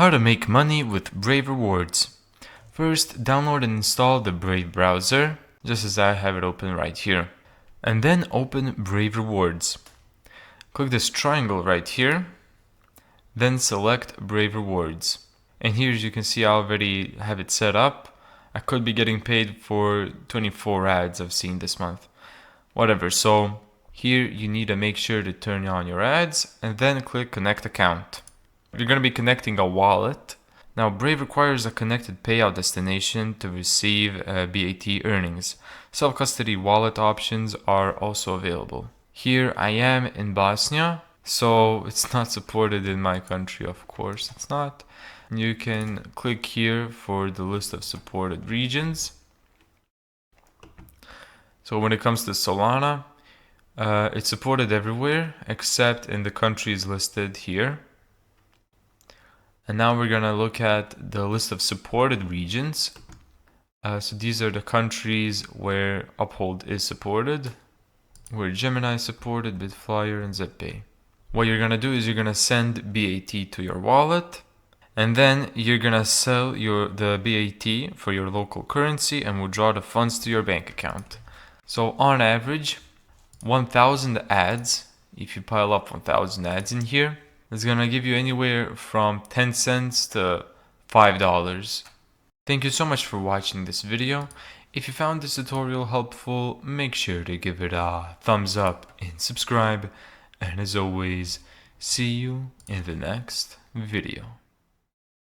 How to make money with Brave Rewards. First, download and install the Brave browser, just as I have it open right here. And then open Brave Rewards. Click this triangle right here, then select Brave Rewards. And here, as you can see, I already have it set up. I could be getting paid for 24 ads I've seen this month. Whatever, so here you need to make sure to turn on your ads and then click Connect Account. You're going to be connecting a wallet. Now, Brave requires a connected payout destination to receive BAT earnings. Self-custody wallet options are also available. Here I am in Bosnia, so it's not supported in my country, of course it's not. You can click here for the list of supported regions. So when it comes to Solana, it's supported everywhere except in the countries listed here. And now we're going to look at the list of supported regions. So these are the countries where Uphold is supported, where Gemini is supported, Bitflyer, and ZipPay. What you're going to do is you're going to send BAT to your wallet, and then you're going to sell the BAT for your local currency and withdraw the funds to your bank account. So on average, 1,000 ads, if you pile up 1,000 ads in here, it's gonna give you anywhere from 10 cents to $5. Thank you so much for watching this video. If you found this tutorial helpful, make sure to give it a thumbs up and subscribe. And as always, see you in the next video.